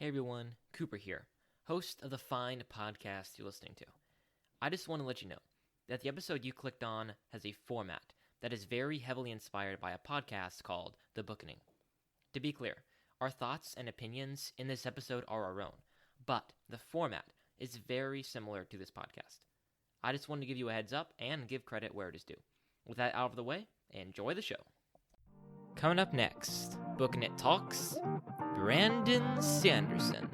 Hey everyone, Cooper here, host of the fine podcast you're listening to. I just want to let you know that the episode you clicked on has a format that is very heavily inspired by a podcast called The Bookening. To be clear, our thoughts and opinions in this episode are our own, but the format is very similar to this podcast. I just wanted to give you a heads up and give credit where it is due. With that out of the way, enjoy the show. Coming up next, Booking It Talks, Brandon Sanderson.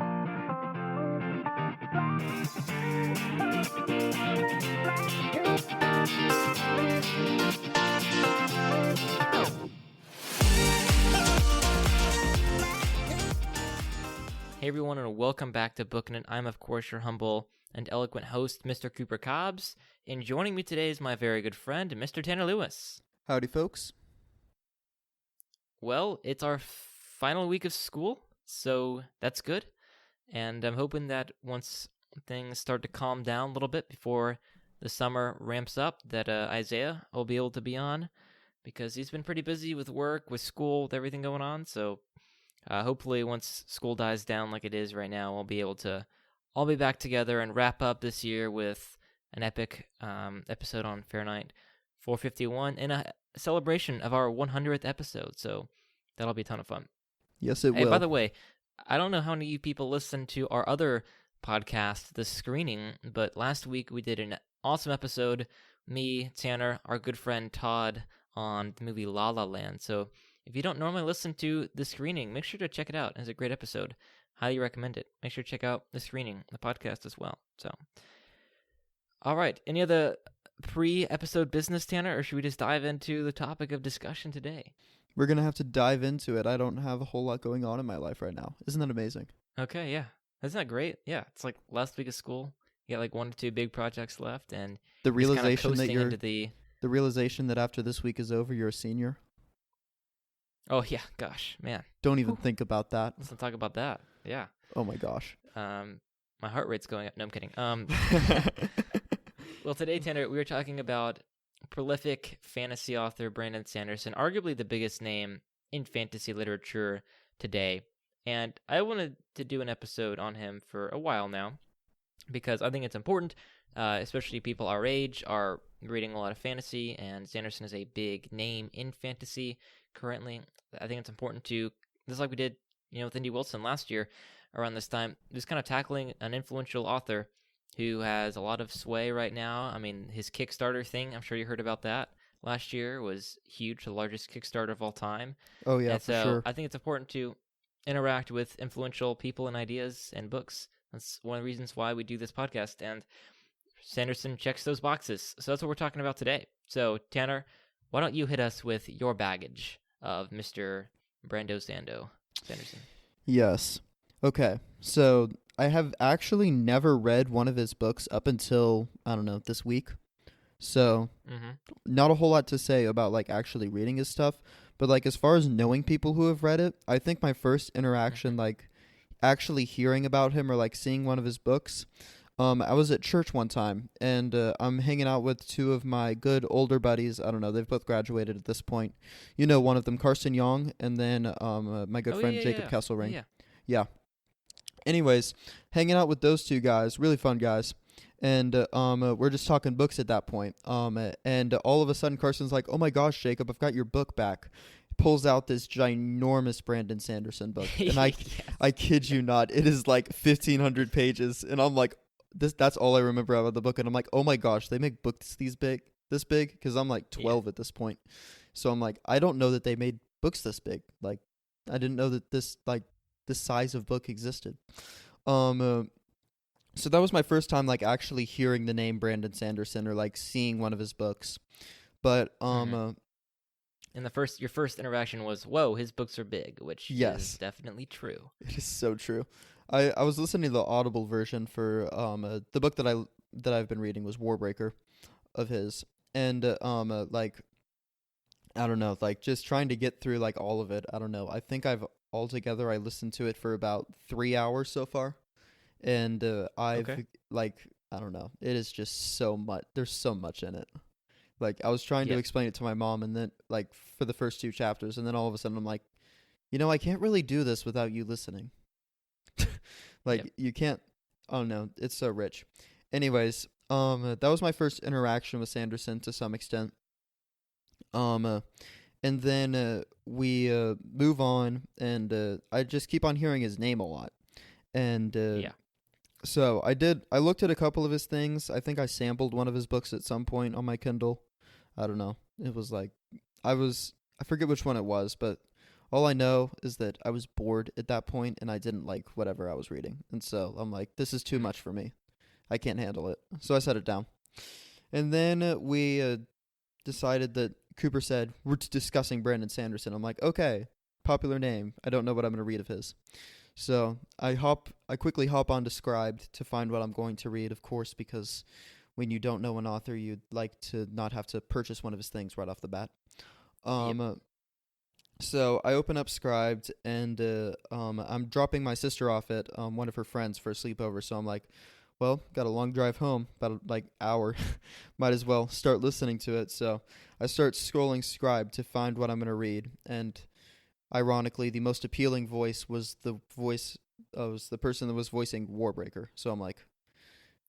Hey everyone, and welcome back to Booking It. I'm of course your humble and eloquent host, Mr. Cooper Cobbs, and joining me today is my very good friend, Mr. Tanner Lewis. Howdy, folks. Well, it's our final week of school, so that's good. And I'm hoping that once things start to calm down a little bit before the summer ramps up, that Isaiah will be able to be on, because he's been pretty busy with work, with school, with everything going on. So hopefully once school dies down like it is right now, we'll be able to all be back together and wrap up this year with an epic episode on Fahrenheit 451 and a celebration of our 100th episode. So that'll be a ton of fun. Yes, it will. will. By the way, I don't know how many of you people listen to our other podcast, The Screening, but last week we did an awesome episode, me, Tanner, our good friend Todd, on the movie La La Land. So if you don't normally listen to The Screening, make sure to check it out. It's a great episode. Highly recommend it. Make sure to check out The Screening, the podcast as well. So, all right. Any other pre-episode business, Tanner, or should we just dive into the topic of discussion today? We're going to have to dive into it. I don't have a whole lot going on in my life right now. Isn't that amazing? Okay, yeah. Isn't that great? Yeah, it's like last week of school. You got like 1 or 2 big projects left, and the realization that the realization that after this week is over, you're a senior. Oh yeah, gosh, man. Don't even think about that. Let's not talk about that. Yeah. Oh my gosh. My heart rate's going up. No, I'm kidding. Well, today, Tanner, we were talking about prolific fantasy author Brandon Sanderson, arguably the biggest name in fantasy literature today. And I wanted to do an episode on him for a while now, because I think it's important, especially people our age are reading a lot of fantasy, and Sanderson is a big name in fantasy currently. I think it's important to, just like we did, with Indy Wilson last year around this time, just kind of tackling an influential author who has a lot of sway right now. I mean, his Kickstarter thing, I'm sure you heard about that last year, was huge, the largest Kickstarter of all time. Oh yeah, and so for sure. I think it's important to interact with influential people and ideas and books. That's one of the reasons why we do this podcast, and Sanderson checks those boxes. So that's what we're talking about today. So Tanner, why don't you hit us with your baggage of Mr. Brando Sanderson? Yes. Okay. So I have actually never read one of his books up until, I don't know, this week. So not a whole lot to say about like actually reading his stuff, but like as far as knowing people who have read it, I think my first interaction, like actually hearing about him or like seeing one of his books, I was at church one time, and I'm hanging out with 2 of my good older buddies. I don't know, they've both graduated at this point. One of them, Carson Young, and then my good friend Jacob Kesselring. Yeah. Anyways, hanging out with those 2 guys, really fun guys, and we're just talking books at that point. And all of a sudden, Carson's like, "Oh my gosh, Jacob, I've got your book back." He pulls out this ginormous Brandon Sanderson book, and I kid you not, it is like 1,500 pages, and I'm like, that's all I remember about the book, and I'm like, oh my gosh, they make books this big, because I'm like 12 at this point, so I'm like, I don't know that they made books this big. Like, I didn't know that this size of book existed. So that was my first time like actually hearing the name Brandon Sanderson or like seeing one of his books. But and your first interaction was, whoa, his books are big, which is definitely true. It is so true. I was listening to the Audible version for the book that I've been reading was Warbreaker of his, and like I don't know, like just trying to get through like all of it. I don't know. I think I listened to it for about 3 hours so far, and like I don't know. It is just so much. There's so much in it. Like I was trying to explain it to my mom, and then like for the first 2 chapters, and then all of a sudden I'm like, I can't really do this without you listening. Like you can't. Oh no, it's so rich. Anyways, that was my first interaction with Sanderson to some extent. And then we move on, and I just keep on hearing his name a lot. And Yeah. so I looked at a couple of his things. I think I sampled one of his books at some point on my Kindle. I don't know. It was like I forget which one it was, but all I know is that I was bored at that point and I didn't like whatever I was reading. And so I'm like, this is too much for me. I can't handle it. So I set it down. And then we decided that Cooper said, we're discussing Brandon Sanderson. I'm like, okay, popular name. I don't know what I'm going to read of his. So I quickly hop onto Scribd to find what I'm going to read, of course, because when you don't know an author, you'd like to not have to purchase one of his things right off the bat. Yep. So I open up Scribd, and I'm dropping my sister off at one of her friends for a sleepover. So I'm like, well, got a long drive home, about hour. Might as well start listening to it. So I start scrolling Scribd to find what I'm going to read. And ironically, the most appealing voice was the person that was voicing Warbreaker. So I'm like,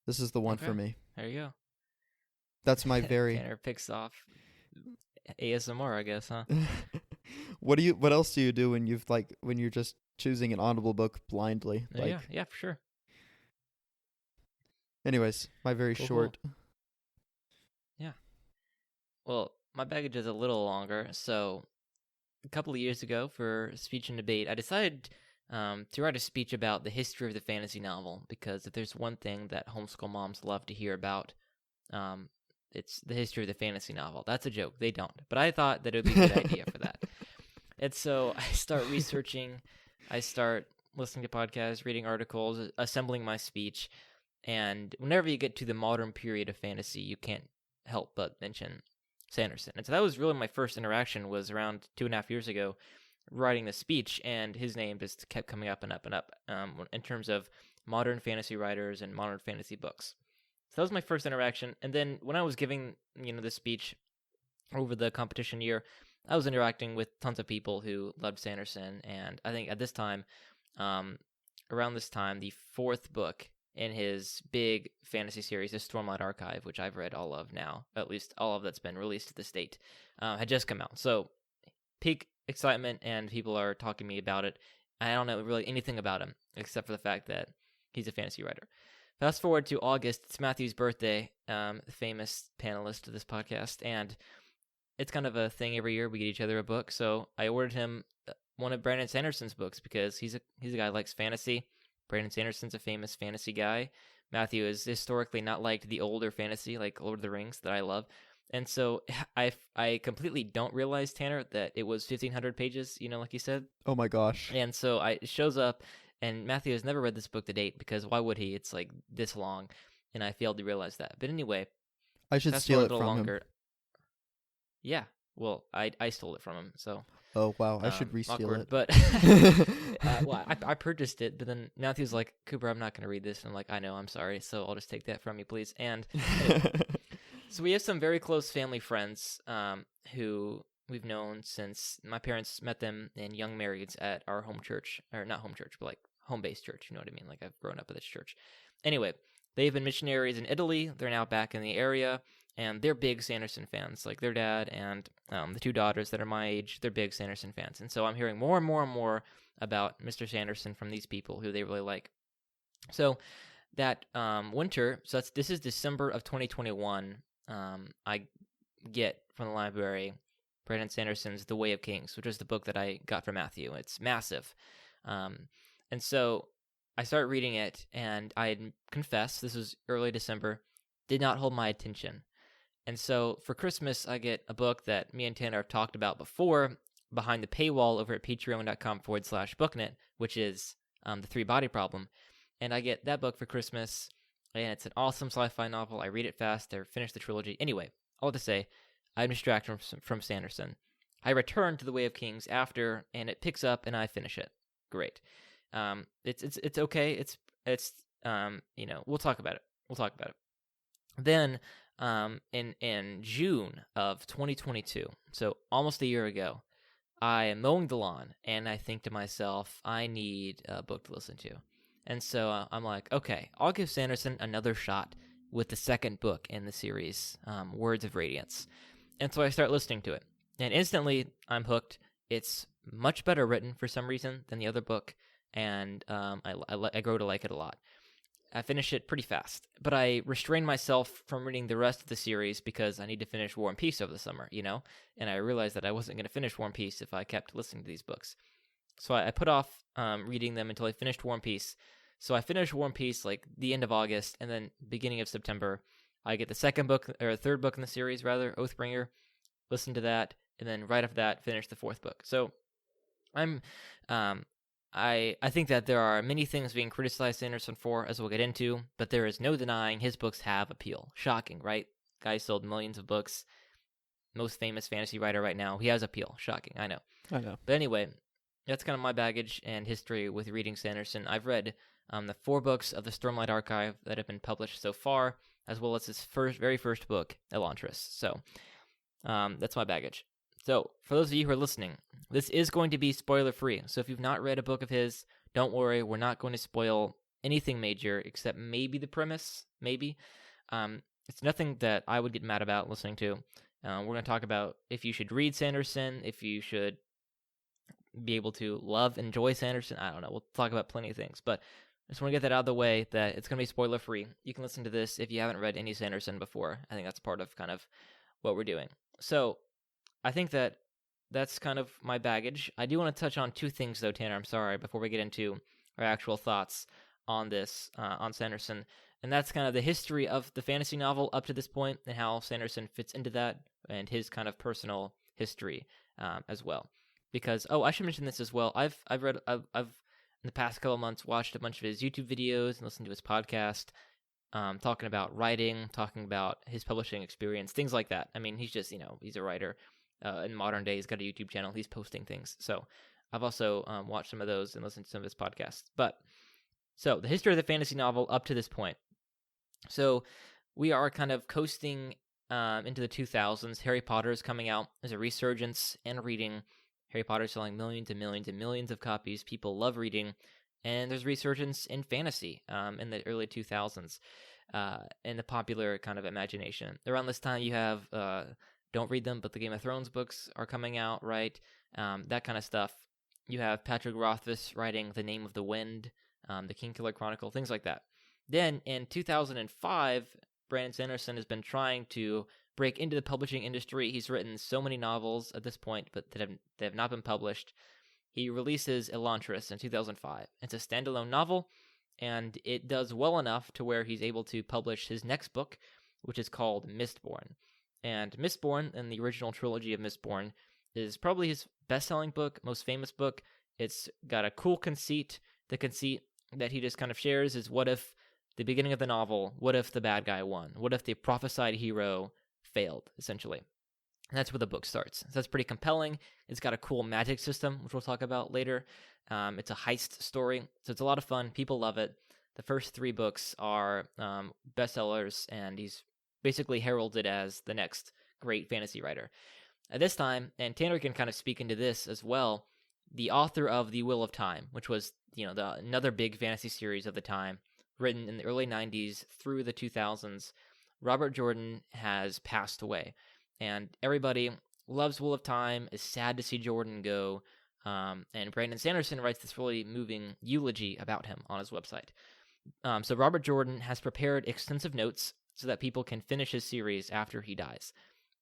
this is the one for me. There you go. That's my very... Tanner picks off ASMR, I guess, huh? What else do you do when you're just choosing an Audible book blindly? Yeah, for sure. Anyways, my very short. Cool. Yeah. Well, my baggage is a little longer. So, a couple of years ago for speech and debate, I decided to write a speech about the history of the fantasy novel, because if there's one thing that homeschool moms love to hear about, it's the history of the fantasy novel. That's a joke. They don't. But I thought that it would be a good idea for that. And so I start researching. I start listening to podcasts, reading articles, assembling my speech. And whenever you get to the modern period of fantasy, you can't help but mention Sanderson. And so that was really my first interaction, was around 2.5 years ago, writing the speech, and his name just kept coming up and up and up in terms of modern fantasy writers and modern fantasy books. So that was my first interaction. And then when I was giving, the speech over the competition year, I was interacting with tons of people who loved Sanderson. And I think at this time, around this time, the fourth book in his big fantasy series, the Stormlight Archive, which I've read all of now, at least all of that's been released to this date, had just come out. So peak excitement, and people are talking to me about it. I don't know really anything about him, except for the fact that he's a fantasy writer. Fast forward to August, it's Matthew's birthday, the famous panelist of this podcast, and it's kind of a thing every year. We get each other a book, so I ordered him one of Brandon Sanderson's books, because he's a guy who likes fantasy. Brandon Sanderson's a famous fantasy guy. Matthew is historically not liked the older fantasy, like Lord of the Rings, that I love. And so I completely don't realize, Tanner, that it was 1,500 pages, like you said. Oh my gosh. And so it shows up, and Matthew has never read this book to date, because why would he? It's like this long, and I failed to realize that. But anyway, I should steal it from him. Yeah, well, I stole it from him, so... Oh, wow, I should re-steal awkward, it. But, I purchased it, but then Matthew's like, Cooper, I'm not going to read this. And I'm like, I know, I'm sorry, so I'll just take that from you, please. And anyway, so we have some very close family friends who we've known since my parents met them in young marrieds at our home church, or not home church, but like home-based church, you know what I mean? Like, I've grown up at this church. Anyway, they've been missionaries in Italy. They're now back in the area. And they're big Sanderson fans. Like, their dad and the two daughters that are my age, they're big Sanderson fans. And so I'm hearing more and more and more about Mr. Sanderson from these people who they really like. So that winter, so this is December of 2021, I get from the library Brandon Sanderson's The Way of Kings, which is the book that I got from Matthew. It's massive. And so I start reading it, and I confess, this was early December, did not hold my attention. And so for Christmas, I get a book that me and Tanner have talked about before, behind the paywall over at patreon.com/booknet, which is The Three Body Problem. And I get that book for Christmas, and it's an awesome sci-fi novel. I read it fast. I finish the trilogy. Anyway, all to say, I'm distracted from Sanderson. I return to The Way of Kings after, and it picks up, and I finish it. Great. It's okay. It's we'll talk about it. Then in June of 2022, so almost a year ago, I am mowing the lawn, and I think to myself, I need a book to listen to. And so I'm like, okay, I'll give Sanderson another shot with the second book in the series, Words of Radiance. And so I start listening to it. And instantly, I'm hooked. It's much better written for some reason than the other book. And I grow to like it a lot. I finish it pretty fast. But I restrain myself from reading the rest of the series because I need to finish War and Peace over the summer, you know? And I realized that I wasn't going to finish War and Peace if I kept listening to these books. So I put off reading them until I finished War and Peace. So I finished War and Peace like the end of August, and then beginning of September, I get the third book in the series, rather, Oathbringer, listen to that, and then right after that, finish the fourth book. So I'm, I think that there are many things being criticized Sanderson for, as we'll get into, but there is no denying his books have appeal. Shocking, right? Guy sold millions of books, most famous fantasy writer right now. He has appeal. Shocking, I know. But anyway, that's kind of my baggage and history with reading Sanderson. I've read the 4 books of the Stormlight Archive that have been published so far, as well as his very first book, Elantris. So that's my baggage. So for those of you who are listening, this is going to be spoiler-free. So if you've not read a book of his, don't worry. We're not going to spoil anything major except maybe the premise, maybe. It's nothing that I would get mad about listening to. We're going to talk about if you should read Sanderson, if you should be able to enjoy Sanderson. I don't know. We'll talk about plenty of things, but I just want to get that out of the way that it's going to be spoiler free. You can listen to this if you haven't read any Sanderson before. I think that's part of kind of what we're doing. So I think that's kind of my baggage. I do want to touch on 2 things though, Tanner. I'm sorry, before we get into our actual thoughts on this, on Sanderson. And that's kind of the history of the fantasy novel up to this point and how Sanderson fits into that and his kind of personal history as well. Because, I should mention this as well. I've in the past couple of months watched a bunch of his YouTube videos and listened to his podcast, talking about writing, talking about his publishing experience, things like that. I mean, he's just, he's a writer in modern day. He's got a YouTube channel. He's posting things. So I've also watched some of those and listened to some of his podcasts. So the history of the fantasy novel up to this point. So we are kind of coasting into the 2000s. Harry Potter is coming out. There's a resurgence in reading. Harry Potter selling millions and millions and millions of copies. People love reading. And there's resurgence in fantasy in the early 2000s in the popular kind of imagination. Around this time, you have, don't read them, but the Game of Thrones books are coming out, right? That kind of stuff. You have Patrick Rothfuss writing The Name of the Wind, the Kingkiller Chronicle, things like that. Then in 2005, Brandon Sanderson has been trying to break into the publishing industry. He's written so many novels at this point, but that have not been published. He releases Elantris in 2005. It's a standalone novel, and it does well enough to where he's able to publish his next book, which is called Mistborn. And Mistborn, in the original trilogy of Mistborn, is probably his best-selling book, most famous book. It's got a cool conceit. The conceit that he just kind of shares is, what if the beginning of the novel, what if the bad guy won? What if the prophesied hero failed, essentially? And that's where the book starts. So that's pretty compelling. It's got a cool magic system, which we'll talk about later. It's a heist story, so it's a lot of fun. People love it. The first 3 books are bestsellers, and he's basically heralded as the next great fantasy writer. At this time, and Tanner can kind of speak into this as well, the author of The Wheel of Time, which was another big fantasy series of the time, written in the early 90s through the 2000s, Robert Jordan has passed away. And everybody loves Wheel of Time, is sad to see Jordan go, and Brandon Sanderson writes this really moving eulogy about him on his website. So Robert Jordan has prepared extensive notes so that people can finish his series after he dies.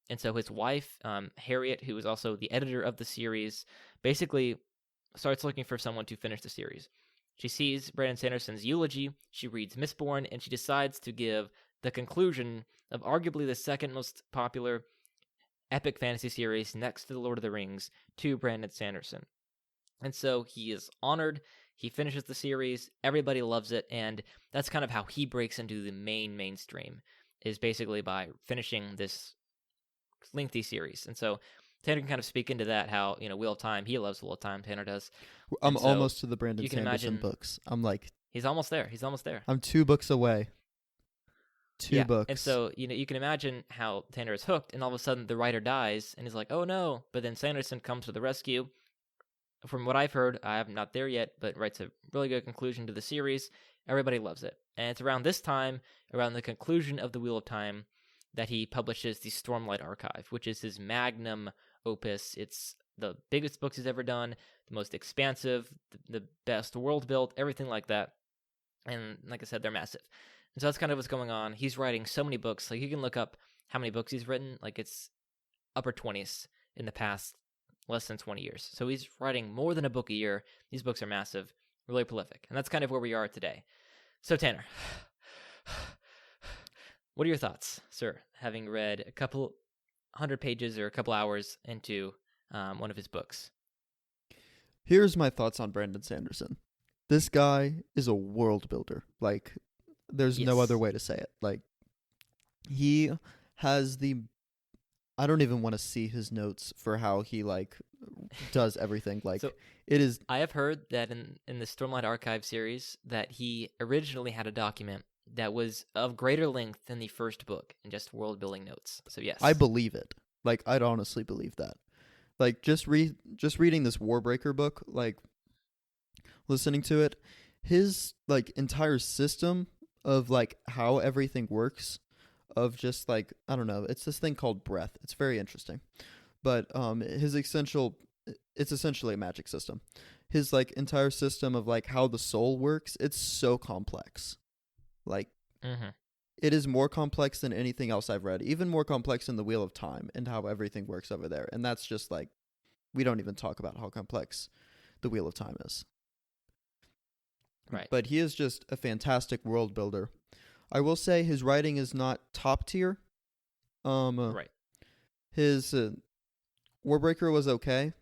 And so his wife, Harriet, who is also the editor of the series, basically starts looking for someone to finish the series. She sees Brandon Sanderson's eulogy, she reads Mistborn, and she decides to give the conclusion of arguably the second most popular epic fantasy series next to The Lord of the Rings to Brandon Sanderson. And so he is honored, he finishes the series, everybody loves it, and that's kind of how he breaks into the mainstream, is basically by finishing this lengthy series. And so Tanner can kind of speak into that, how, Wheel of Time, he loves Wheel of Time, Tanner does. I'm almost to the Brandon Sanderson books. I'm like... He's almost there. I'm 2 books away. 2 books. And so, you can imagine how Tanner is hooked, and all of a sudden the writer dies, and he's like, oh no, but then Sanderson comes to the rescue, from what I've heard, I'm not there yet, but writes a really good conclusion to the series. Everybody loves it. And it's around this time, around the conclusion of the Wheel of Time, that he publishes the Stormlight Archive, which is his magnum opus. It's the biggest books he's ever done, the most expansive, the best world built, everything like that. And like I said, they're massive. And so that's kind of what's going on. He's writing so many books. Like, you can look up how many books he's written. Like, it's upper 20s in the past less than 20 years. So he's writing more than a book a year. These books are massive, really prolific. And that's kind of where we are today. So, Tanner, what are your thoughts, sir, having read a couple hundred pages or a couple hours into one of his books? Here's my thoughts on Brandon Sanderson. This guy is a world builder. Like, there's no other way to say it. Like, he has I don't even want to see his notes for how he, like, does everything. Like, so, it is... I have heard that in the Stormlight Archive series that he originally had a document that was of greater length than the first book and just world-building notes. So, yes. I believe it. Like, I'd honestly believe that. Like, just reading this Warbreaker book, like, listening to it, his, like, entire system of, like, how everything works, of just, like, I don't know, it's this thing called breath. It's very interesting. But it's essentially a magic system. His, like, entire system of, like, how the soul works, it's so complex. Like, it is more complex than anything else I've read, even more complex than the Wheel of Time and how everything works over there. And that's just, like, we don't even talk about how complex the Wheel of Time is. Right. But he is just a fantastic world builder. I will say his writing is not top tier. Right. His Warbreaker was okay.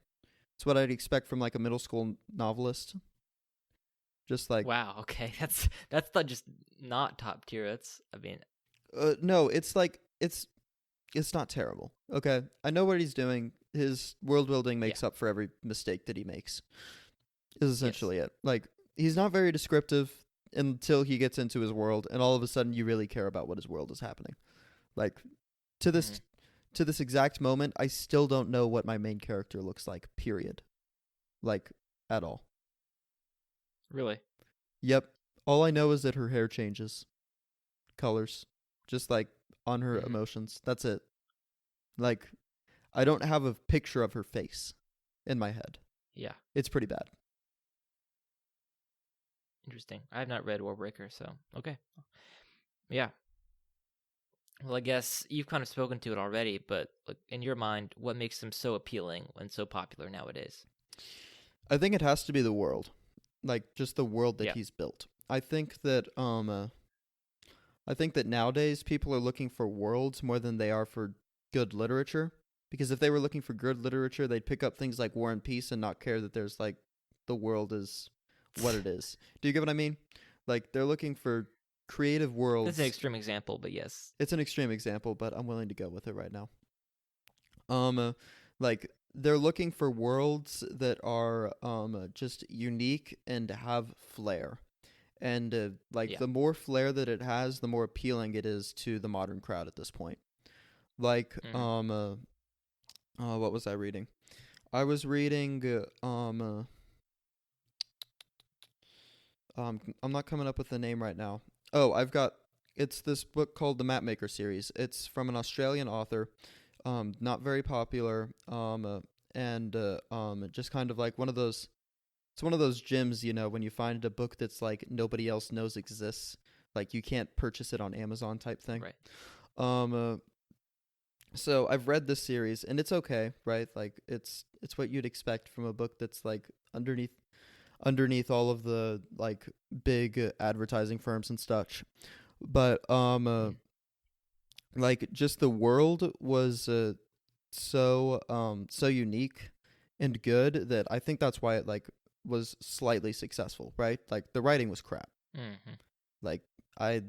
It's what I'd expect from, like, a middle school novelist. Just like, wow, okay, that's not just not top tier. That's, I mean, no, it's like it's not terrible. Okay, I know what he's doing. His world building makes up for every mistake that he makes. Is essentially it. Like, he's not very descriptive until he gets into his world, and all of a sudden you really care about what his world is happening. Like, to this exact moment, I still don't know what my main character looks like, period. Like, at all. Really? Yep. All I know is that her hair changes colors, just, like, on her emotions. That's it. Like, I don't have a picture of her face in my head. Yeah. It's pretty bad. Interesting. I have not read Warbreaker, so okay. Yeah. Well, I guess you've kind of spoken to it already, but like, in your mind, what makes him so appealing and so popular nowadays? I think it has to be the world. Like, just the world that he's built. I think that nowadays people are looking for worlds more than they are for good literature. Because if they were looking for good literature, they'd pick up things like War and Peace and not care that there's, like, the world is what it is. Do you get what I mean? Like, they're looking for creative worlds. That's an extreme example, but yes. It's an extreme example, but I'm willing to go with it right now. Like, they're looking for worlds that are just unique and have flair. And the more flair that it has, the more appealing it is to the modern crowd at this point. Like, what was I reading? I was reading I'm not coming up with the name right now. Oh, it's this book called the Mapmaker series. It's from an Australian author, not very popular, and just kind of like one of those. It's one of those gems, you know, when you find a book that's like nobody else knows exists, like you can't purchase it on Amazon type thing. Right. So I've read this series and it's okay, right? Like it's what you'd expect from a book that's like underneath all of the like big advertising firms and such. But like just the world was so unique and good that I think that's why it like was slightly successful, right? Like the writing was crap. Mm-hmm. Like I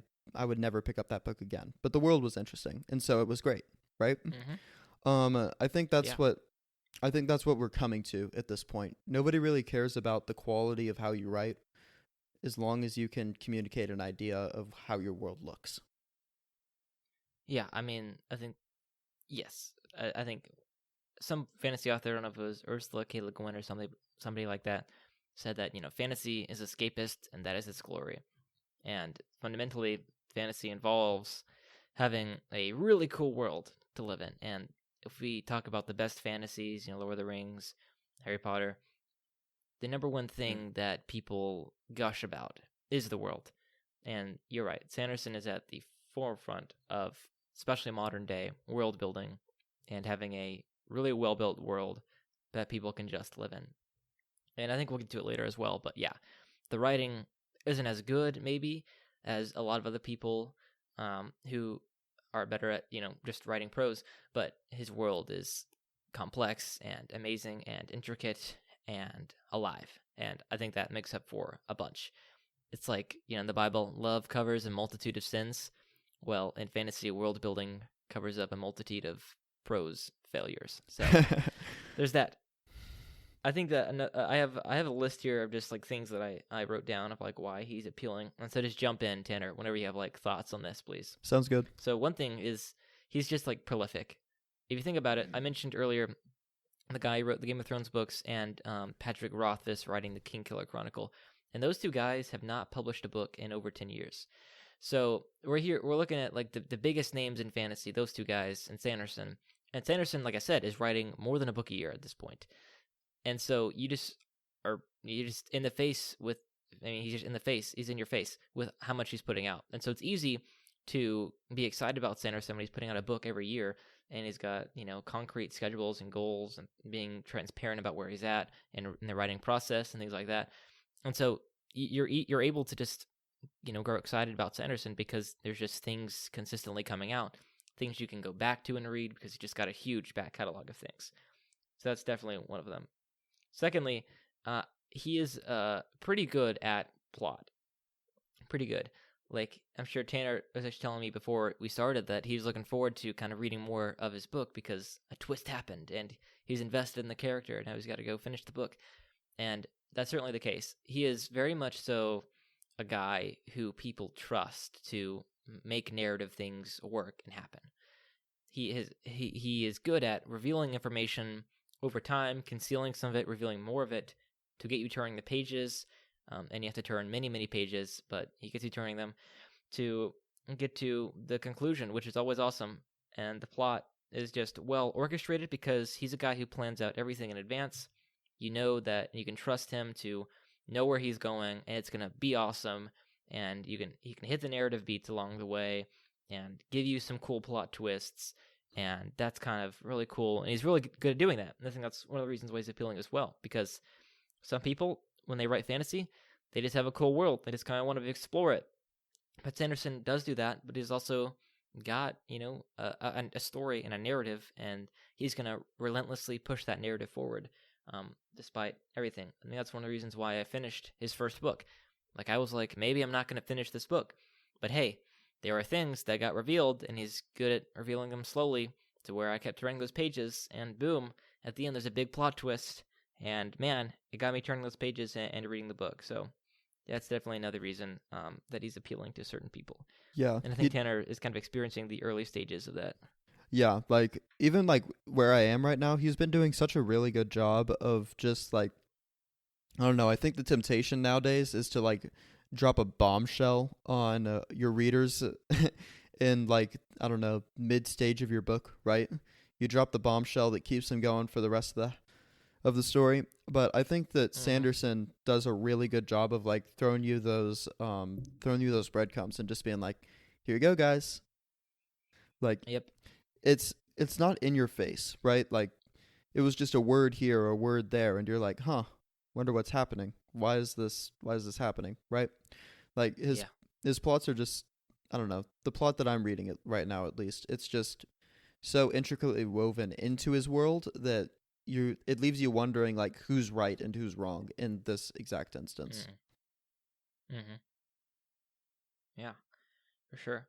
would never pick up that book again. But the world was interesting, and so it was great, right? Mm-hmm. I think that's what we're coming to at this point. Nobody really cares about the quality of how you write as long as you can communicate an idea of how your world looks. Yeah, I mean, I think, yes. I think some fantasy author, I don't know if it was Ursula K. Le Guin or something, somebody like that, said that, fantasy is escapist and that is its glory. And fundamentally, fantasy involves having a really cool world to live in. And if we talk about the best fantasies, Lord of the Rings, Harry Potter, the number one thing that people gush about is the world. And you're right, Sanderson is at the forefront of, especially modern day, world building and having a really well-built world that people can just live in. And I think we'll get to it later as well, but yeah, the writing isn't as good, maybe, as a lot of other people who are better at, just writing prose, but his world is complex and amazing and intricate and alive, and I think that makes up for a bunch. It's like, in the Bible, love covers a multitude of sins. Well, in fantasy, world building covers up a multitude of prose failures. So there's that. I think that I have a list here of just like things that I wrote down of like why he's appealing. And so just jump in, Tanner, whenever you have like thoughts on this, please. Sounds good. So one thing is he's just like prolific. If you think about it, I mentioned earlier the guy who wrote the Game of Thrones books and Patrick Rothfuss writing the Kingkiller Chronicle. And those two guys have not published a book in over 10 years. So we're looking at like the biggest names in fantasy, those two guys, and Sanderson. And Sanderson, like I said, is writing more than a book a year at this point. And so you're just in the face with, he's in your face with how much he's putting out. And so it's easy to be excited about Sanderson when he's putting out a book every year and he's got, concrete schedules and goals and being transparent about where he's at in the writing process and things like that. And so you're able to just, grow excited about Sanderson because there's just things consistently coming out, things you can go back to and read because he just got a huge back catalog of things. So that's definitely one of them. Secondly, he is pretty good at plot. Pretty good. Like, I'm sure Tanner was actually telling me before we started that he was looking forward to kind of reading more of his book because a twist happened and he's invested in the character and now he's got to go finish the book. And that's certainly the case. He is very much so a guy who people trust to make narrative things work and happen. He is good at revealing information over time, concealing some of it, revealing more of it to get you turning the pages, and you have to turn many, many pages, but he gets you turning them to get to the conclusion, which is always awesome. And the plot is just well orchestrated because he's a guy who plans out everything in advance. You know that you can trust him to know where he's going, and it's going to be awesome, and he can hit the narrative beats along the way and give you some cool plot twists. And that's kind of really cool. And he's really good at doing that. And I think that's one of the reasons why he's appealing as well. Because some people, when they write fantasy, they just have a cool world. They just kind of want to explore it. But Sanderson does do that, but he's also got, a story and a narrative. And he's going to relentlessly push that narrative forward, despite everything. I think that's one of the reasons why I finished his first book. Like, I was like, maybe I'm not going to finish this book. But hey, there are things that got revealed, and he's good at revealing them slowly to where I kept turning those pages, and boom, at the end there's a big plot twist, and man, it got me turning those pages and reading the book. So that's definitely another reason that he's appealing to certain people. Yeah. And I think Tanner is kind of experiencing the early stages of that. Yeah, like, even, like, where I am right now, he's been doing such a really good job of just, like, I don't know, I think the temptation nowadays is to, like, drop a bombshell on your readers in, like, I don't know, mid-stage of your book, right? You drop the bombshell that keeps them going for the rest of the story. But I think that Sanderson does a really good job of, like, throwing you those breadcrumbs and just being like, here you go, guys. Like, yep. It's not in your face, right? Like, it was just a word here or a word there, and you're like, huh, wonder what's happening. Why is this happening, right? Like, his plots are just, I don't know, the plot that I'm reading it right now, at least, it's just so intricately woven into his world that it leaves you wondering, like, who's right and who's wrong in this exact instance. Mm-hmm. Yeah, for sure.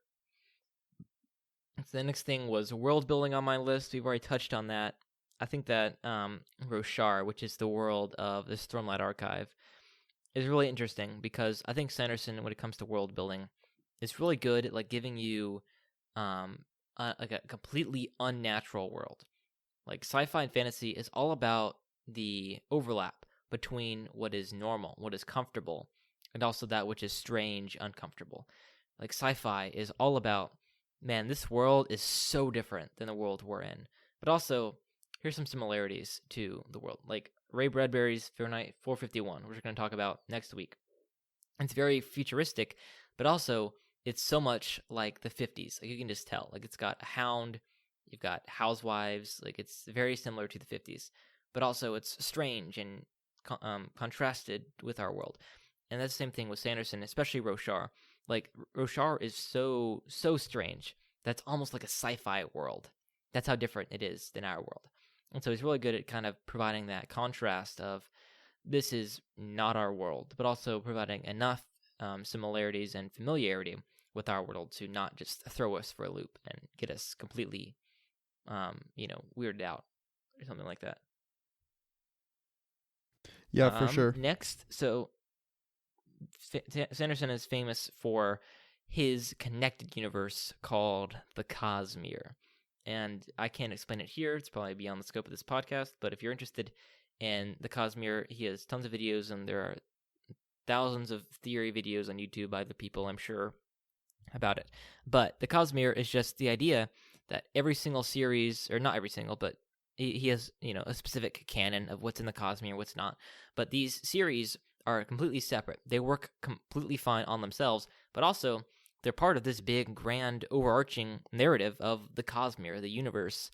So the next thing was world building on my list. We've already touched on that. I think that Roshar, which is the world of this Stormlight Archive, is really interesting because I think Sanderson, when it comes to world building, is really good at, like, giving you like a completely unnatural world. Like, sci-fi and fantasy is all about the overlap between what is normal, what is comfortable, and also that which is strange, uncomfortable. Like sci-fi is all about, man, this world is so different than the world we're in. But also, here's some similarities to the world. Like Ray Bradbury's Fahrenheit 451, which we're going to talk about next week. It's very futuristic, but also it's so much like the 50s. Like you can just tell. Like it's got a hound, you've got housewives. Like it's very similar to the 50s, but also it's strange and contrasted with our world. And that's the same thing with Sanderson, especially Roshar. Like Roshar is so strange. That's almost like a sci-fi world. That's how different it is than our world. And so he's really good at kind of providing that contrast of this is not our world, but also providing enough similarities and familiarity with our world to not just throw us for a loop and get us completely, weirded out or something like that. Yeah, for sure. Next, so Sanderson is famous for his connected universe called the Cosmere. And I can't explain it here. It's probably beyond the scope of this podcast. But if you're interested in the Cosmere, he has tons of videos, and there are thousands of theory videos on YouTube by the people, I'm sure, about it. But the Cosmere is just the idea that every single series, or not every single, but he has, a specific canon of what's in the Cosmere, what's not. But these series are completely separate. They work completely fine on themselves, but also they're part of this big, grand, overarching narrative of the Cosmere, the universe,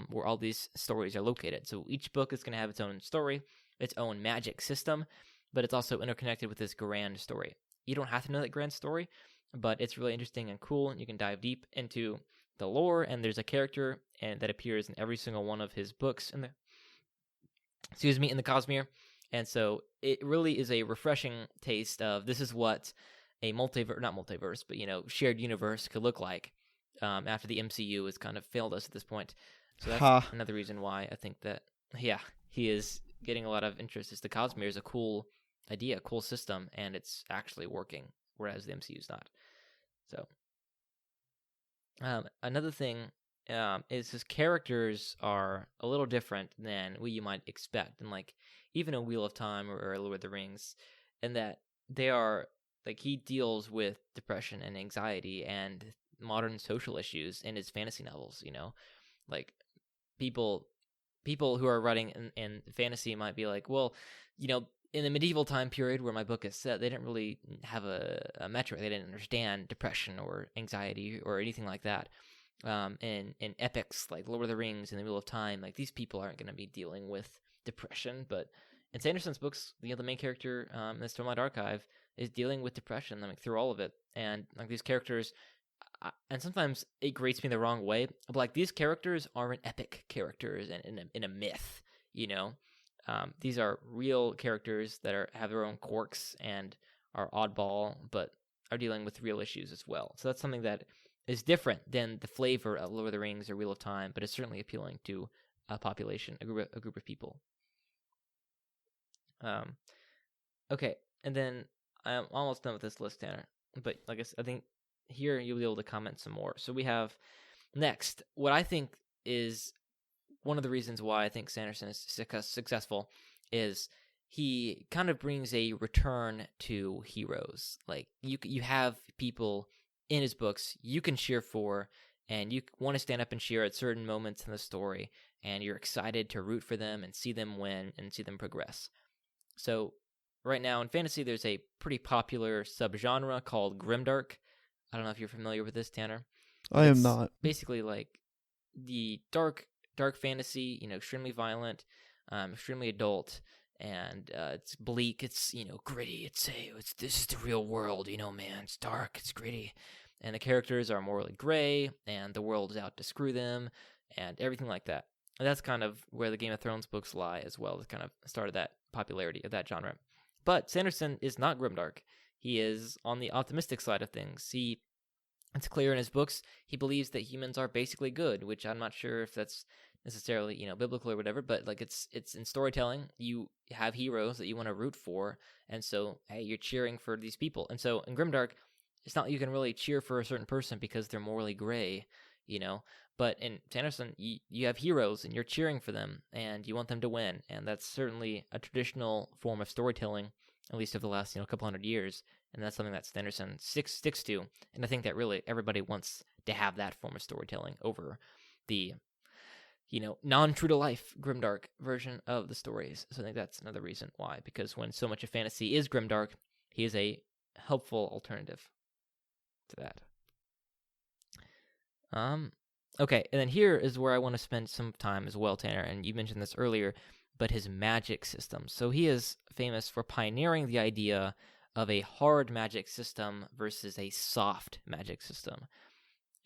where all these stories are located. So each book is going to have its own story, its own magic system, but it's also interconnected with this grand story. You don't have to know that grand story, but it's really interesting and cool, and you can dive deep into the lore, and there's a character that appears in every single one of his books in the Cosmere. And so it really is a refreshing taste of this is what a not multiverse, but, shared universe could look like after the MCU has kind of failed us at this point. So that's another reason why I think that, he is getting a lot of interest, is the Cosmere is a cool idea, cool system, and it's actually working, whereas the MCU is not. So another thing is his characters are a little different than what you might expect, and like even a Wheel of Time or Lord of the Rings, and that they are like he deals with depression and anxiety and modern social issues in his fantasy novels. Like people who are writing in fantasy might be like, well, in the medieval time period where my book is set, they didn't really have a metric. They didn't understand depression or anxiety or anything like that. In epics like Lord of the Rings and the Wheel of Time, like these people aren't going to be dealing with depression. But in Sanderson's books, the main character in the Stormlight Archive is dealing with depression, through all of it. And like these characters, and sometimes it grates me the wrong way, but like these characters aren't epic characters in a myth, These are real characters that have their own quirks and are oddball, but are dealing with real issues as well. So that's something that is different than the flavor of Lord of the Rings or Wheel of Time, but it's certainly appealing to a population, a group of people. Okay, and then I'm almost done with this list, Tanner. But like I think here you'll be able to comment some more. So we have next what I think is one of the reasons why I think Sanderson is successful is he kind of brings a return to heroes. Like you have people in his books you can cheer for, and you want to stand up and cheer at certain moments in the story, and you're excited to root for them and see them win and see them progress. So right now in fantasy, there's a pretty popular subgenre called grimdark. I don't know if you're familiar with this, Tanner. I am not. Basically like the dark fantasy, extremely violent, extremely adult, and it's bleak, it's gritty, it's this is the real world, man, it's dark, it's gritty, and the characters are morally gray, and the world is out to screw them, and everything like that. And that's kind of where the Game of Thrones books lie as well. It kind of started that popularity of that genre. But Sanderson is not grimdark. He is on the optimistic side of things. It's clear in his books, he believes that humans are basically good, which I'm not sure if that's necessarily, biblical or whatever, but like it's in storytelling, you have heroes that you want to root for, and so, hey, you're cheering for these people. And so in grimdark, it's not like you can really cheer for a certain person because they're morally gray. you know. But in Sanderson, you have heroes and you're cheering for them and you want them to win, and that's certainly a traditional form of storytelling, at least of the last couple hundred years, and that's something that Sanderson sticks to. And I think that really everybody wants to have that form of storytelling over the non-true to life grimdark version of the stories. So I think that's another reason why, because when so much of fantasy is grimdark, he is a helpful alternative to that. Okay, and then here is where I want to spend some time as well, Tanner, and you mentioned this earlier, but his magic system. So he is famous for pioneering the idea of a hard magic system versus a soft magic system.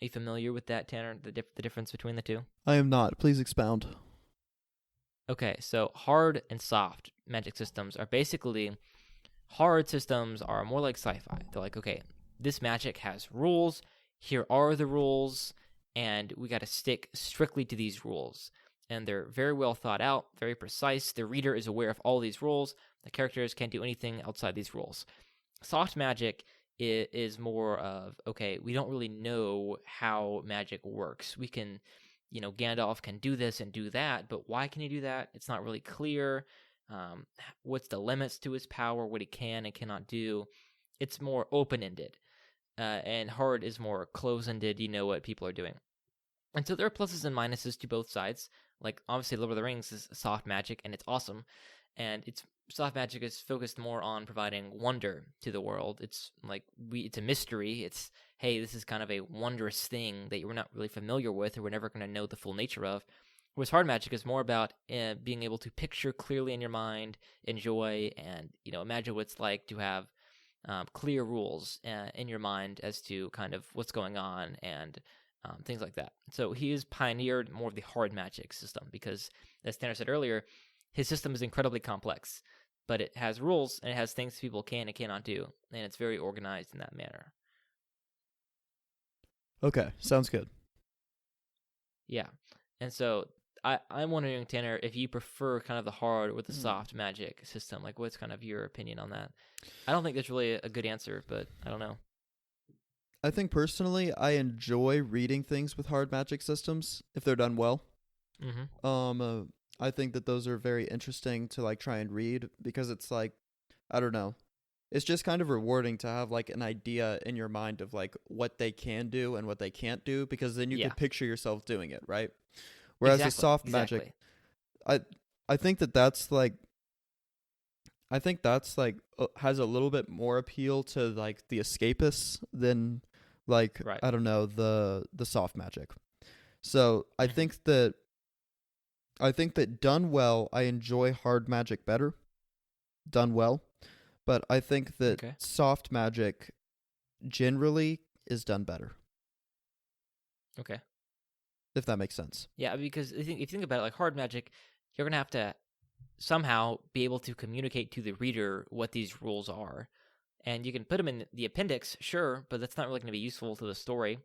Are you familiar with that, Tanner, the difference between the two? I am not. Please expound. Okay, so hard and soft magic systems are basically, hard systems are more like sci-fi. They're like, okay, this magic has rules, here are the rules, and we got to stick strictly to these rules. And they're very well thought out, very precise. The reader is aware of all these rules. The characters can't do anything outside these rules. Soft magic is more of, okay, we don't really know how magic works. We can, Gandalf can do this and do that, but why can he do that? It's not really clear. What's the limits to his power, what he can and cannot do? It's more open-ended. And hard is more close-ended, you know what people are doing. And so there are pluses and minuses to both sides. Like, obviously, Lord of the Rings is soft magic, and it's awesome. And soft magic is focused more on providing wonder to the world. It's like, it's a mystery. It's, hey, this is kind of a wondrous thing that we're not really familiar with, or we're never going to know the full nature of. Whereas hard magic is more about being able to picture clearly in your mind, enjoy, and, imagine what it's like to have clear rules in your mind as to kind of what's going on and things like that. So he has pioneered more of the hard magic system because, as Tanner said earlier, his system is incredibly complex, but it has rules and it has things people can and cannot do, and it's very organized in that manner. Okay, sounds good. Yeah, and so I'm wondering, Tanner, if you prefer kind of the hard or the soft magic system. Like, what's kind of your opinion on that? I don't think there's really a good answer, but I don't know. I think personally, I enjoy reading things with hard magic systems if they're done well. Mm-hmm. I think that those are very interesting to like try and read because it's like, I don't know, it's just kind of rewarding to have like an idea in your mind of like what they can do and what they can't do, because then you can picture yourself doing it, right? Whereas a soft magic, I think that's like has a little bit more appeal to like the escapists than like I don't know, the soft magic. So I think that done well, I enjoy hard magic better. Done well. But I think that soft magic generally is done better. Okay. If that makes sense. Yeah, because if you think about it, like hard magic, you're going to have to somehow be able to communicate to the reader what these rules are. And you can put them in the appendix, sure, but that's not really going to be useful to the story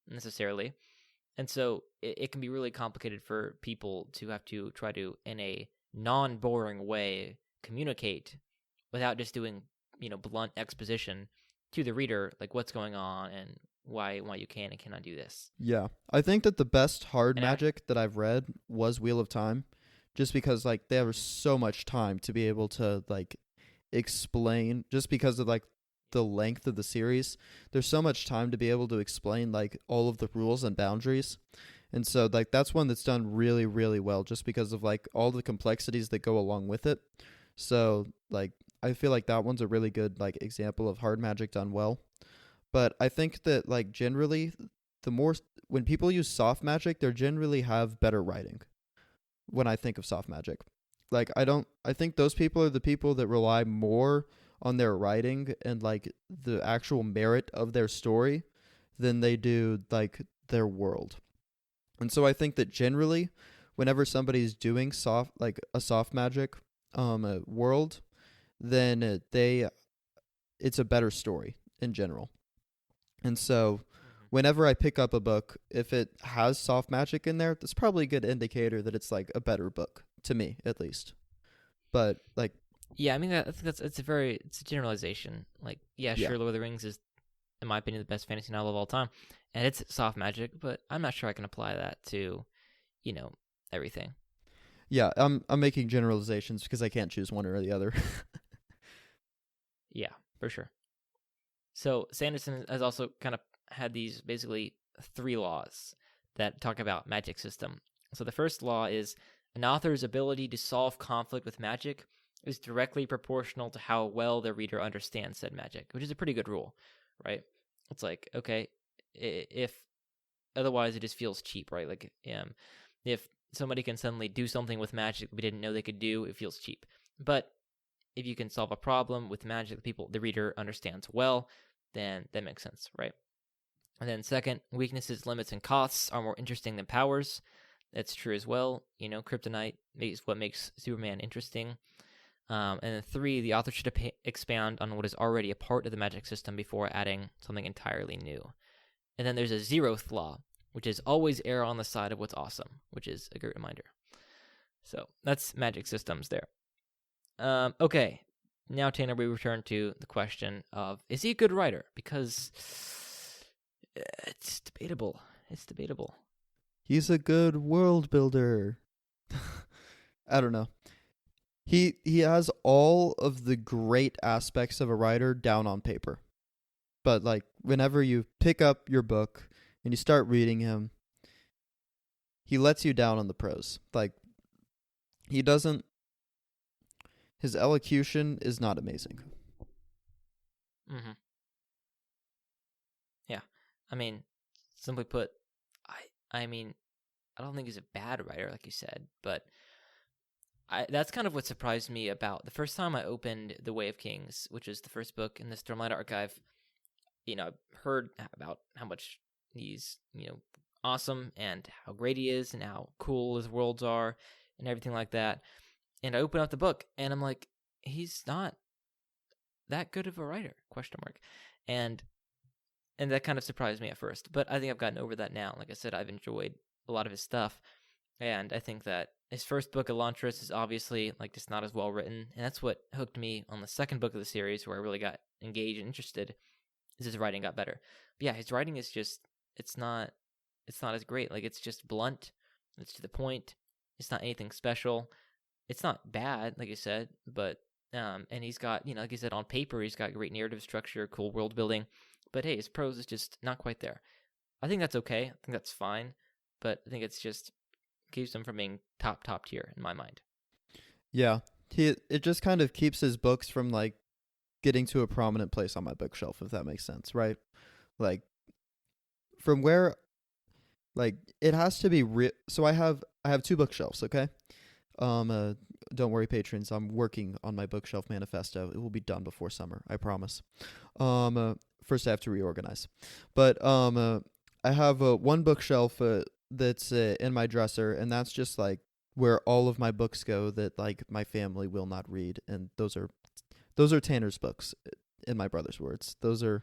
necessarily. And so it can be really complicated for people to have to try to, in a non-boring way, communicate without just doing, blunt exposition to the reader, like what's going on and why you can and cannot do this. Yeah. I think that the best hard magic that I've read was Wheel of Time, just because like there was so much time to be able to like explain, just because of like the length of the series. There's so much time to be able to explain like all of the rules and boundaries. And so like that's one that's done really, really well just because of like all the complexities that go along with it. So like I feel like that one's a really good like example of hard magic done well. But I think that like generally when people use soft magic, they generally have better writing. When I think of soft magic, like I think those people are the people that rely more on their writing and like the actual merit of their story than they do like their world. And so I think that generally whenever somebody's doing a soft magic a world, then it's a better story in general. And so whenever I pick up a book, if it has soft magic in there, that's probably a good indicator that it's like a better book, to me at least. But like, yeah, I mean, it's a generalization. Like, yeah, sure, Lord of the Rings is in my opinion, the best fantasy novel of all time, and it's soft magic. But I'm not sure I can apply that to, everything. Yeah, I'm making generalizations because I can't choose one or the other. Yeah, for sure. So Sanderson has also kind of had these basically 3 laws that talk about magic system. So the first law is an author's ability to solve conflict with magic is directly proportional to how well the reader understands said magic, which is a pretty good rule, right? It's like, okay, if otherwise it just feels cheap, right? Like if somebody can suddenly do something with magic we didn't know they could do, it feels cheap. But if you can solve a problem with magic the reader understands well, then that makes sense, right? And then second, weaknesses, limits, and costs are more interesting than powers. That's true as well. Kryptonite is what makes Superman interesting. And then 3, the author should expand on what is already a part of the magic system before adding something entirely new. And then there's a 0th law, which is always err on the side of what's awesome, which is a great reminder. So that's magic systems there. Okay, now Tanner, we return to the question of, is he a good writer? Because it's debatable. It's debatable. He's a good world builder. I don't know. He has all of the great aspects of a writer down on paper. But like whenever you pick up your book and you start reading him, he lets you down on the prose. Like he doesn't his elocution is not amazing. Mhm. Yeah. I mean, simply put, I mean, I don't think he's a bad writer like you said, but that's kind of what surprised me about the first time I opened The Way of Kings, which is the first book in the Stormlight Archive. I've heard about how much he's, awesome and how great he is and how cool his worlds are and everything like that. And I open up the book and I'm like, he's not that good of a writer, ? And that kind of surprised me at first, but I think I've gotten over that now. Like I said, I've enjoyed a lot of his stuff. And I think that his first book, Elantris, is obviously like just not as well written. And that's what hooked me on the second book of the series, where I really got engaged and interested, is his writing got better. But yeah, his writing is just, it's not as great. Like, it's just blunt. It's to the point. It's not anything special. It's not bad, like you said, but, and he's got, like you said, on paper, he's got great narrative structure, cool world building. But hey, his prose is just not quite there. I think that's okay. I think that's fine. But I think it's just keeps him from being top tier in my mind. Yeah. It just kind of keeps his books from like getting to a prominent place on my bookshelf, if that makes sense, right? Like from where like it has to be so I have 2 bookshelves, okay? Don't worry, patrons, I'm working on my bookshelf manifesto. It will be done before summer, I promise. First I have to reorganize. But I have one bookshelf that's in my dresser, and that's just like where all of my books go that like my family will not read, and those are Tanner's books, in my brother's words. Those are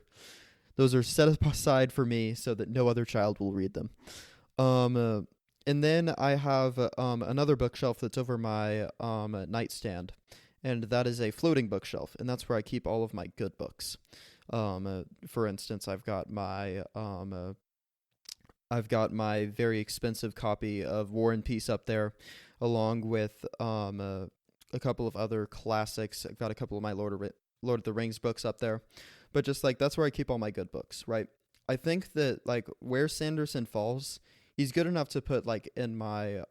set aside for me so that no other child will read them. And then I have another bookshelf that's over my nightstand, and that is a floating bookshelf, and that's where I keep all of my good books. For instance, I've got my very expensive copy of War and Peace up there, along with a couple of other classics. I've got a couple of my Lord of the Rings books up there, but just like that's where I keep all my good books, right? I think that like where Sanderson falls, he's good enough to put like in my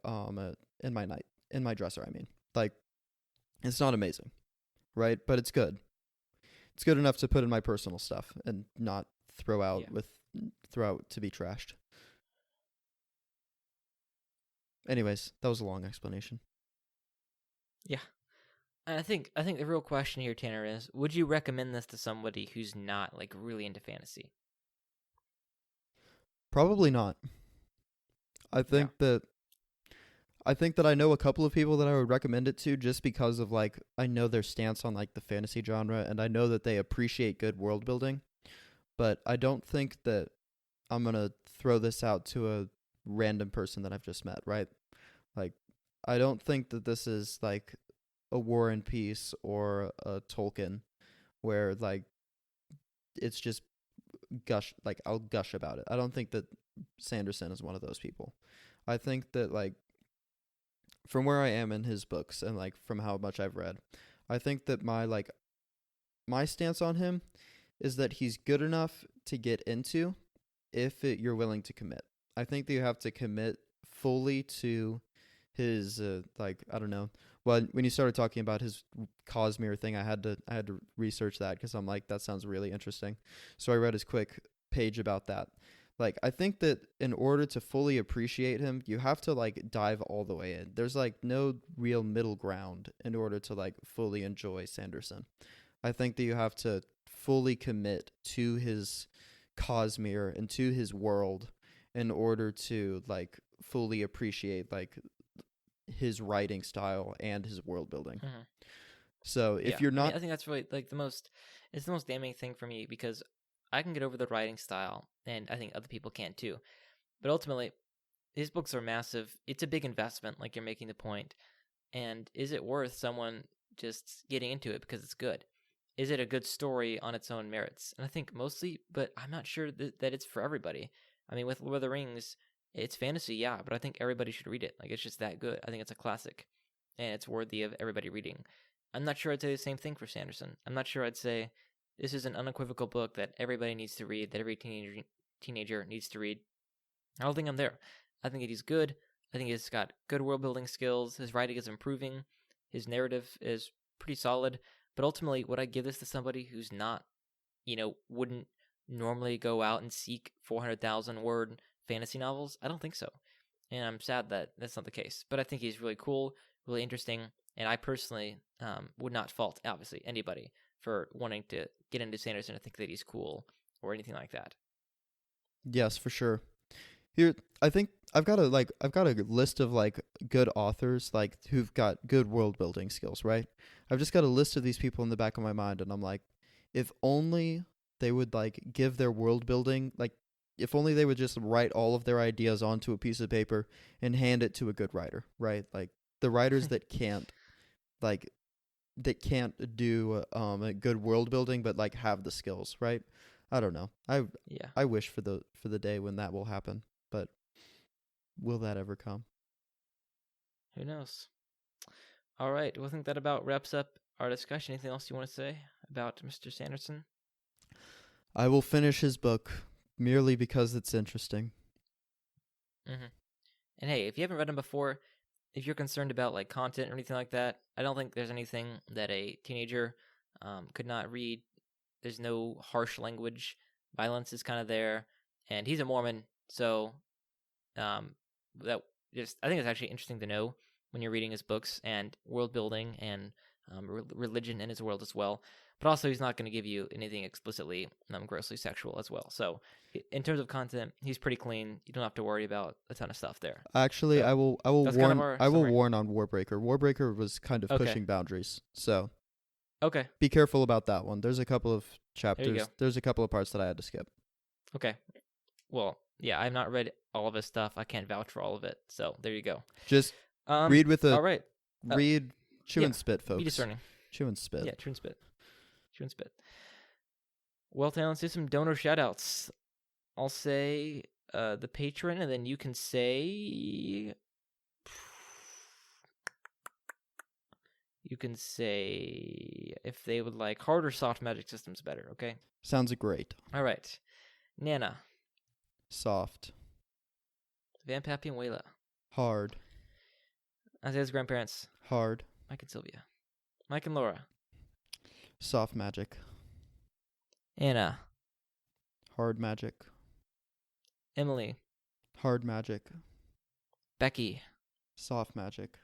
dresser. I mean, like it's not amazing, right? But it's good. It's good enough to put in my personal stuff and not throw out to be trashed. Anyways, that was a long explanation. Yeah. And I think the real question here, Tanner, is would you recommend this to somebody who's not like really into fantasy? Probably not. I think that I know a couple of people that I would recommend it to just because of like I know their stance on like the fantasy genre, and I know that they appreciate good world building, but I don't think that I'm going to throw this out to a random person that I've just met, right? Like I don't think that this is like a War and Peace or a Tolkien where like it's just I'll gush about it. I don't think that Sanderson is one of those people. I think that like from where I am in his books and like from how much I've read, I think that my stance on him is that he's good enough to get into if you're willing to commit. I think that you have to commit fully to his I don't know. Well, when you started talking about his Cosmere thing, I had to research that because I'm like, that sounds really interesting. So I read his quick page about that. Like, I think that in order to fully appreciate him, you have to like dive all the way in. There's like no real middle ground in order to like fully enjoy Sanderson. I think that you have to fully commit to his Cosmere and to his world in order to like fully appreciate like his writing style and his world building. Mm-hmm. So if you're not, I think that's really like it's the most damning thing for me because I can get over the writing style and I think other people can too. But ultimately, his books are massive. It's a big investment, like you're making the point. And is it worth someone just getting into it because it's good? Is it a good story on its own merits? And I think mostly, but I'm not sure that it's for everybody. I mean, with Lord of the Rings, it's fantasy, yeah, but I think everybody should read it. Like, it's just that good. I think it's a classic, and it's worthy of everybody reading. I'm not sure I'd say the same thing for Sanderson. I'm not sure I'd say this is an unequivocal book that everybody needs to read, that every teenager needs to read. I don't think I'm there. I think that he's good. I think he's got good world-building skills. His writing is improving. His narrative is pretty solid. But ultimately, would I give this to somebody who's not, wouldn't normally go out and seek 400,000-word fantasy novels? I don't think so. And I'm sad that that's not the case. But I think he's really cool, really interesting. And I personally would not fault, obviously, anybody for wanting to get into Sanderson and think that he's cool or anything like that. Yes, for sure. Here, I think I've got a list of like good authors like who've got good world building skills, right? I've just got a list of these people in the back of my mind, and I'm like, if only they would like give their world building, like if only they would just write all of their ideas onto a piece of paper and hand it to a good writer, right? Like the writers that can't do a good world building but like have the skills, right? I don't know. I wish for the day when that will happen, but will that ever come? Who knows? All right. Well, I think that about wraps up our discussion. Anything else you want to say about Mr. Sanderson? I will finish his book merely because it's interesting. Mm-hmm. And hey, if you haven't read him before, if you're concerned about like content or anything like that, I don't think there's anything that a teenager could not read. There's no harsh language. Violence is kind of there, and he's a Mormon, so I think it's actually interesting to know when you're reading his books and world building and religion in his world as well. But also, he's not going to give you anything explicitly grossly sexual as well. So, in terms of content, he's pretty clean. You don't have to worry about a ton of stuff there. Actually, so, I will warn on Warbreaker. Warbreaker was kind of pushing boundaries. So, okay, be careful about that one. There's a couple of chapters. There's a couple of parts that I had to skip. Okay. Well, yeah, I've not read all of his stuff. I can't vouch for all of it. So there you go. Just read with a. All right. Read, chew and spit, folks. Be discerning. Chew and spit. Yeah, chew and spit. Chew and spit. Well, then let's do some donor shoutouts. I'll say the patron, and then you can say. You can say if they would like hard or soft magic systems better, okay? Sounds great. All right. Nana. Soft. Van Pappy and Wayla. Hard. Isaiah's grandparents. Hard. Mike and Sylvia. Mike and Laura. Soft magic. Anna. Hard magic. Emily. Hard magic. Becky. Soft magic.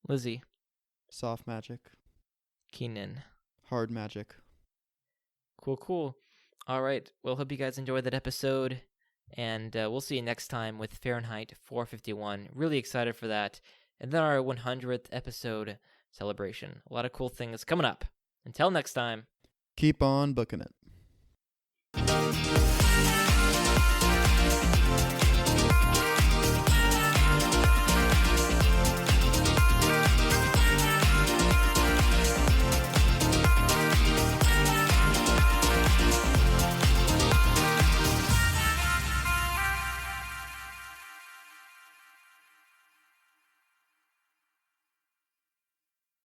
Lizzie. Soft magic. Keenan. Hard magic. Cool. All right. Well, hope you guys enjoyed that episode. And we'll see you next time with Fahrenheit 451. Really excited for that. And then our 100th episode celebration. A lot of cool things coming up. Until next time. Keep on booking it.